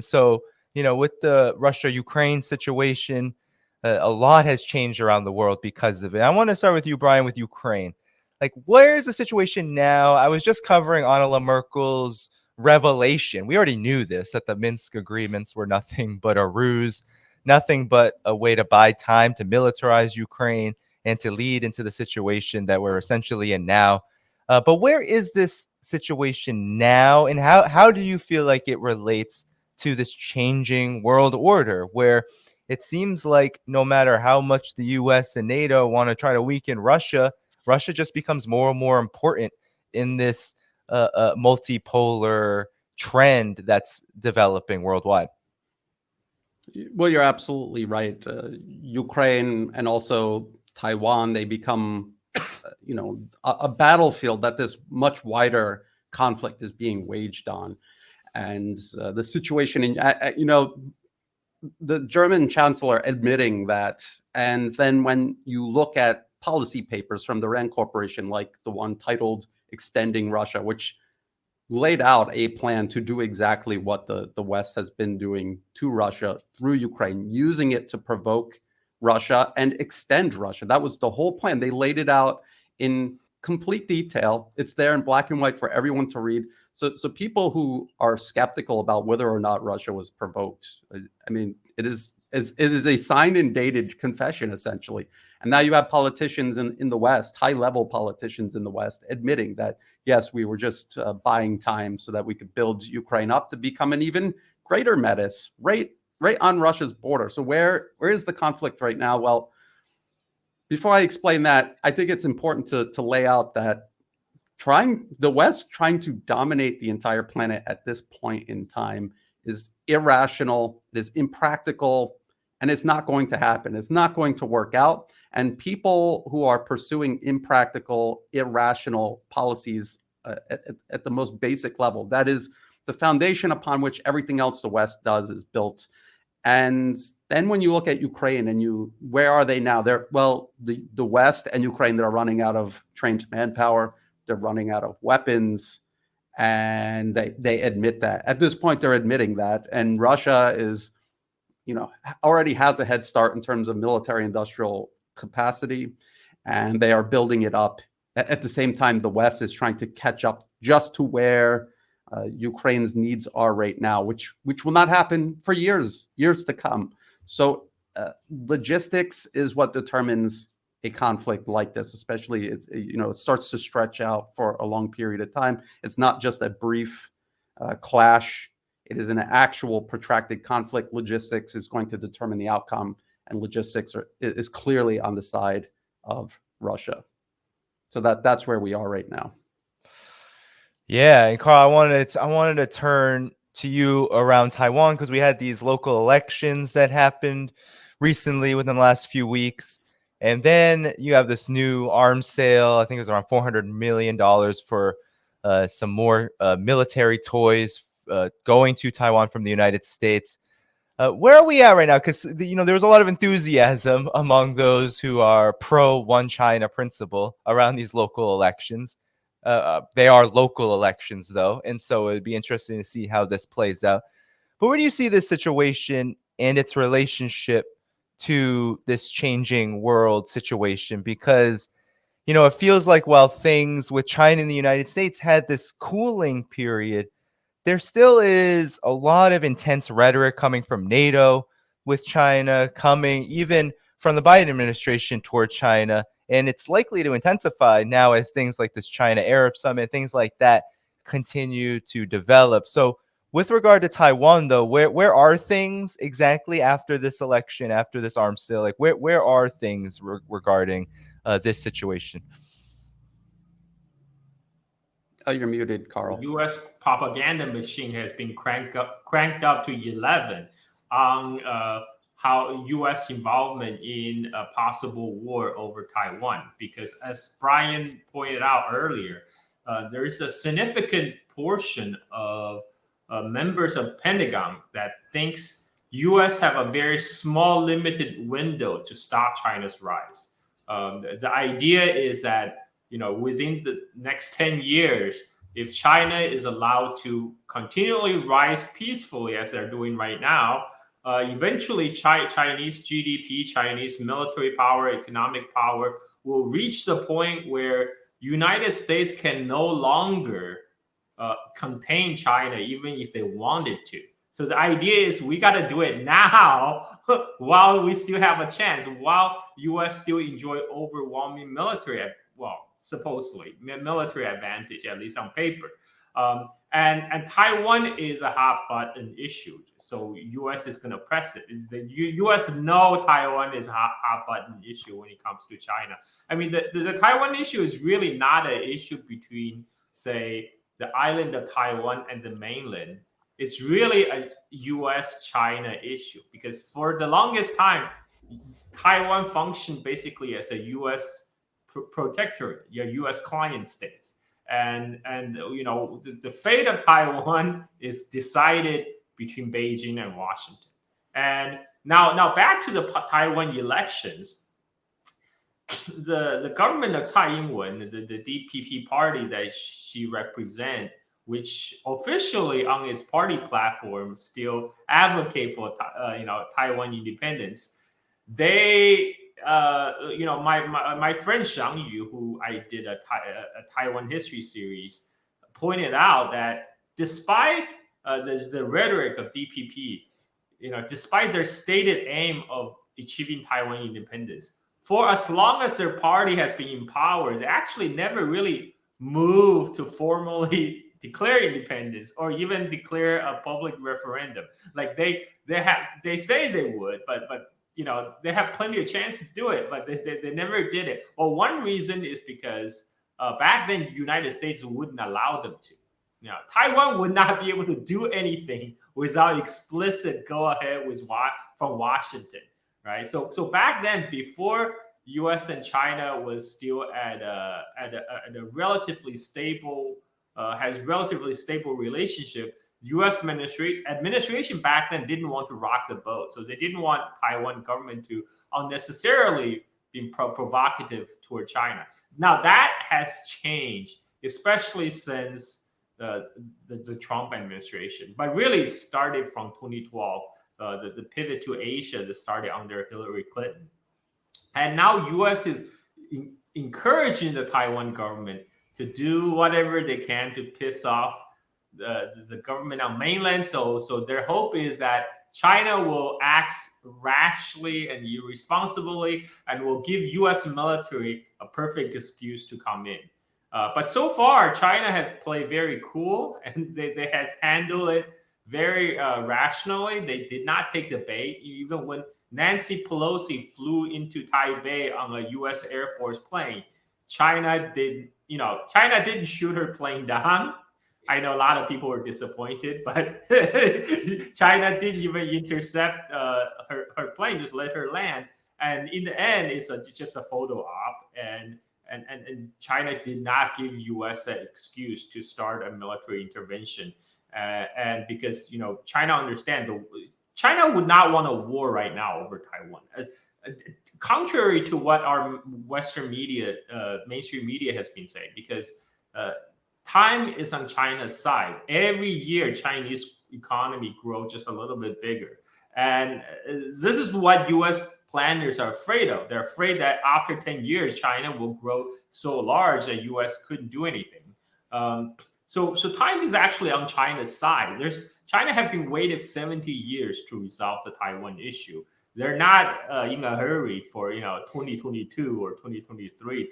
So, with the Russia-Ukraine situation, a lot has changed around the world because of it. I want to start with you, Brian, with Ukraine. Like, where is the situation now? I was just covering Angela Merkel's revelation. We already knew this, that the Minsk agreements were nothing but a ruse, nothing but a way to buy time to militarize Ukraine and to lead into the situation that we're essentially in now. But where is this situation now, and how do you feel like it relates to this changing world order, where it seems like no matter how much the US and NATO want to try to weaken Russia, Russia just becomes more and more important in this multipolar trend that's developing worldwide? Well, you're absolutely right. Ukraine and also Taiwan, they become, a battlefield that this much wider conflict is being waged on. And the situation in, the German chancellor admitting that. And then when you look at policy papers from the RAND Corporation, like the one titled Extending Russia, which laid out a plan to do exactly what the West has been doing to Russia through Ukraine, using it to provoke Russia and extend Russia. That was the whole plan. They laid it out in complete detail. It's there in black and white for everyone to read. So people who are skeptical about whether or not Russia was provoked, I mean, it is a signed and dated confession, essentially. And now you have politicians in the West, high-level politicians in the West, admitting that, yes, we were just buying time so that we could build Ukraine up to become an even greater menace right on Russia's border. So where is the conflict right now? Well, before I explain that, I think it's important to lay out that the West trying to dominate the entire planet at this point in time is irrational, it is impractical, and it's not going to happen. It's not going to work out. And people who are pursuing impractical, irrational policies at the most basic level, that is the foundation upon which everything else the West does is built. And then when you look at Ukraine and where are they now? The West and Ukraine, they're running out of trained manpower. They're running out of weapons. And they admit that. At this point, they're admitting that. And Russia is, already has a head start in terms of military industrial capacity. And they are building it up. At the same time, the West is trying to catch up just to where Ukraine's needs are right now, which will not happen for years to come. So logistics is what determines a conflict like this, especially it starts to stretch out for a long period of time. It's not just a brief clash. It is an actual protracted conflict. Logistics is going to determine the outcome, and logistics is clearly on the side of Russia. So that's where we are right now. Yeah, and Carl, I wanted to turn to you around Taiwan, because we had these local elections that happened recently within the last few weeks. And then you have this new arms sale. I think it was around $400 million for some more military toys going to Taiwan from the United States. Where are we at right now? Because there was a lot of enthusiasm among those who are pro One China principle around these local elections. They are local elections, though, and so it'd be interesting to see how this plays out. But where do you see this situation and its relationship to this changing world situation? Because it feels like while things with China and the United States had this cooling period, there still is a lot of intense rhetoric coming from NATO with China, coming even from the Biden administration toward China. And it's likely to intensify now as things like this China-Arab summit, things like that continue to develop. So with regard to Taiwan, though, where are things exactly after this election, after this arms sale? Like, where are things regarding this situation? Oh, you're muted, Carl. The U.S. propaganda machine has been cranked up to 11 on how U.S. involvement in a possible war over Taiwan. Because as Brian pointed out earlier, there is a significant portion of members of Pentagon that thinks U.S. have a very small, limited window to stop China's rise. The idea is that within the next 10 years, if China is allowed to continually rise peacefully as they're doing right now, eventually Chinese GDP, Chinese military power, economic power will reach the point where United States can no longer contain China, even if they wanted to. So the idea is we got to do it now while we still have a chance, while U.S. still enjoy overwhelming military, supposedly military advantage, at least on paper. And Taiwan is a hot button issue, so U.S. is going to press it. The U.S. know Taiwan is a hot button issue when it comes to China. I mean, the Taiwan issue is really not an issue between, say, the island of Taiwan and the mainland. It's really a U.S.-China issue because for the longest time, Taiwan functioned basically as a U.S. protectorate, your U.S. client states. And the fate of Taiwan is decided between Beijing and Washington. And now back to the Taiwan elections. The government of Tsai Ing-wen, the DPP party that she represents, which officially on its party platform still advocate for Taiwan independence, they my friend Zhang Yu, who I did a Taiwan history series, pointed out that despite the rhetoric of DPP, despite their stated aim of achieving Taiwan independence, for as long as their party has been in power, they actually never really moved to formally declare independence or even declare a public referendum. Like they say they would, but they have plenty of chance to do it, but they never did it. Well, one reason is because back then the United States wouldn't allow them to. Taiwan would not be able to do anything without explicit go-ahead from Washington, right? So back then, before U.S. and China was still at a relatively stable, has relatively stable relationship, U.S. administration back then didn't want to rock the boat, so they didn't want Taiwan government to unnecessarily be provocative toward China. Now that has changed, especially since the Trump administration, but really started from 2012, the pivot to Asia that started under Hillary Clinton, and now U.S. is encouraging the Taiwan government to do whatever they can to piss off the government on mainland. So their hope is that China will act rashly and irresponsibly and will give U.S. military a perfect excuse to come in. But so far, China has played very cool and they have handled it very rationally. They did not take the bait. Even when Nancy Pelosi flew into Taipei on a U.S. Air Force plane, China didn't shoot her plane down. I know a lot of people were disappointed, but China didn't even intercept her plane, just let her land. And in the end, it's just a photo op. And China did not give U.S. an excuse to start a military intervention. And because, China understands, China would not want a war right now over Taiwan. Contrary to what our Western media, mainstream media has been saying, because time is on China's side. Every year, Chinese economy grows just a little bit bigger. And this is what U.S. planners are afraid of. They're afraid that after 10 years, China will grow so large that U.S. couldn't do anything. So time is actually on China's side. China have been waiting 70 years to resolve the Taiwan issue. They're not in a hurry for 2022 or 2023.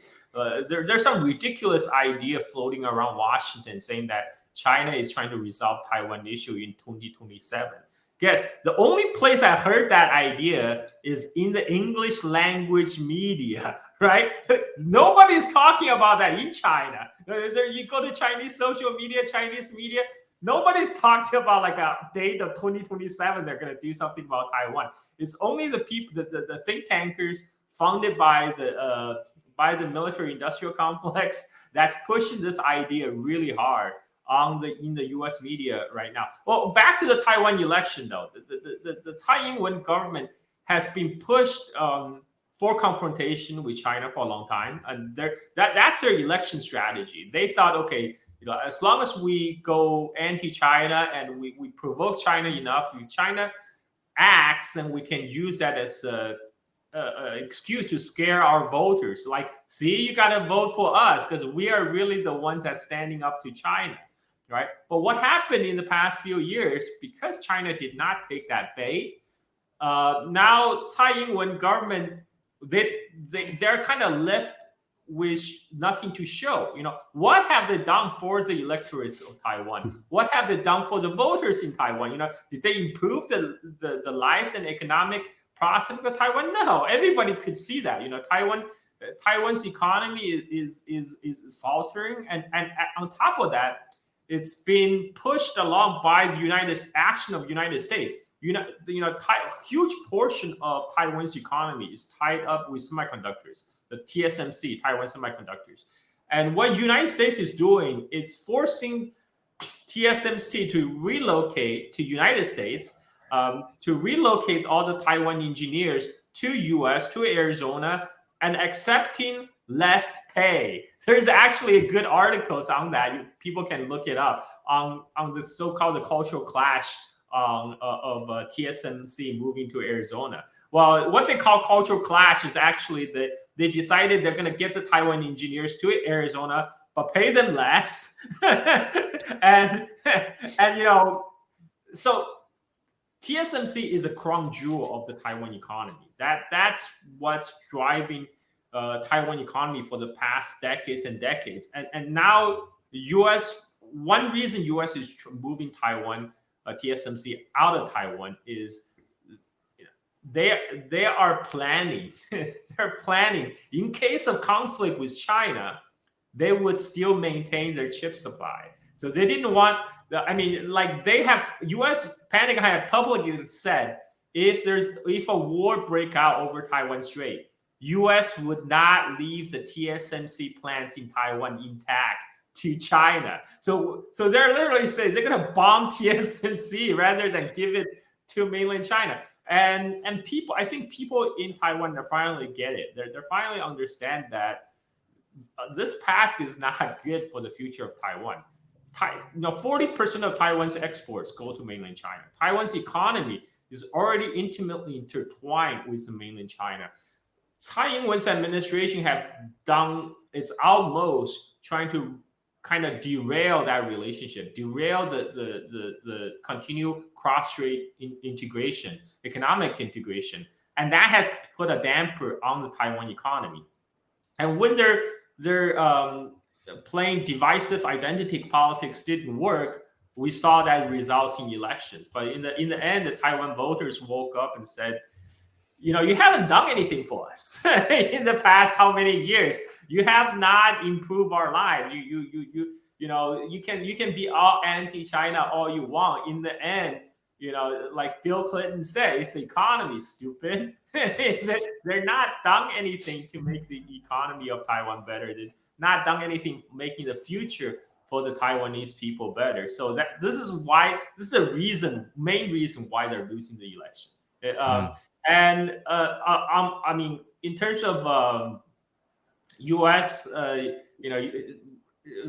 There's some ridiculous idea floating around Washington saying that China is trying to resolve Taiwan issue in 2027. Guess the only place I heard that idea is in the English language media, right? Nobody's talking about that in China. You go to Chinese social media, Chinese media, nobody's talking about like a date of 2027. They're going to do something about Taiwan. It's only the people, the think tankers funded by the military-industrial complex that's pushing this idea really hard in the U.S. media right now. Well, back to the Taiwan election, though. The Tsai Ing-wen government has been pushed for confrontation with China for a long time, and that's their election strategy. They thought, okay, as long as we go anti-China and we provoke China enough, if China acts, then we can use that as a excuse to scare our voters. Like, see, you got to vote for us because we are really the ones that's standing up to China, right? But what happened in the past few years, because China did not take that bait, now Tsai Ing-wen government, they're kind of left with nothing to show. What have they done for the electorate of Taiwan? What have they done for the voters in Taiwan? Did they improve the lives and economic prospects of Taiwan? No, everybody could see that. Taiwan's economy is faltering, and on top of that, it's been pushed along by the action of the United States. Huge portion of Taiwan's economy is tied up with semiconductors, the TSMC, Taiwan Semiconductors. And what the United States is doing, it's forcing TSMC to relocate to United States, to relocate all the Taiwan engineers to US, to Arizona, and accepting less pay. There's actually a good articles on that. People can look it up on the so-called cultural clash of TSMC moving to Arizona. Well, what they call cultural clash is actually that they decided they're going to get the Taiwan engineers to Arizona, but pay them less. and so TSMC is a crown jewel of the Taiwan economy. That's what's driving Taiwan economy for the past decades and decades. And now the U.S., one reason U.S. is moving Taiwan, TSMC out of Taiwan is they are planning. They're planning in case of conflict with China, they would still maintain their chip supply. So they didn't want. They have U.S. Pentagon have publicly said if a war break out over Taiwan Strait, U.S. would not leave the TSMC plants in Taiwan intact to China. So they're literally saying they're going to bomb TSMC rather than give it to mainland China. And people, I think people in Taiwan, they finally get it. They finally understand that this path is not good for the future of Taiwan. 40% of Taiwan's exports go to mainland China. Taiwan's economy is already intimately intertwined with the mainland China. Tsai Ing-wen's administration have done its utmost trying to kind of derail that relationship, derail the continued cross-strait integration, economic integration, and that has put a damper on the Taiwan economy. And when they're playing divisive identity politics didn't work, we saw that results in elections. But in the end, the Taiwan voters woke up and said, you haven't done anything for us in the past how many years. You have not improved our lives. You can be all anti-China all you want. In the end, like Bill Clinton said, it's the economy, stupid. They're not done anything to make the economy of Taiwan better. They're not done anything making the future for the Taiwanese people better. So this is a main reason why they're losing the election. And in terms of U.S.,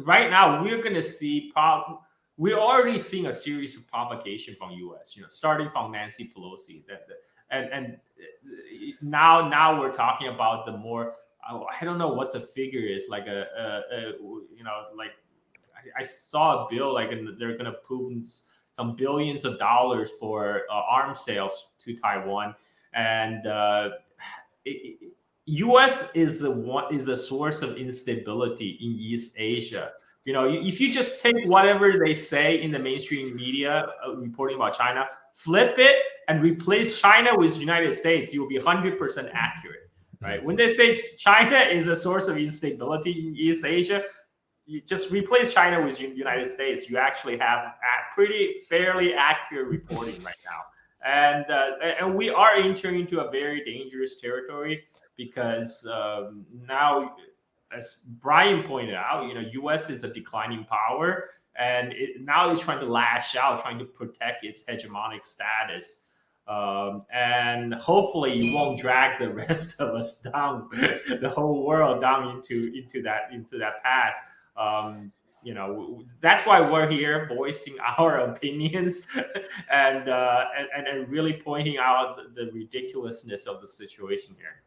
right now we're going to see we're already seeing a series of provocation from U.S. Starting from Nancy Pelosi, and now we're talking about the more. I don't know what the figure is, like I saw a bill and they're going to prove some billions of dollars for arms sales to Taiwan. And U.S. is a source of instability in East Asia. If you just take whatever they say in the mainstream media reporting about China, flip it and replace China with the United States, you will be 100% accurate, right? When they say China is a source of instability in East Asia, you just replace China with the United States. You actually have a pretty fairly accurate reporting right now. And we are entering into a very dangerous territory because now, as Brian pointed out, U.S. is a declining power, and now it's trying to lash out, trying to protect its hegemonic status. And hopefully, you won't drag the rest of us down, the whole world down into that path. that's why we're here voicing our opinions and really pointing out the ridiculousness of the situation here.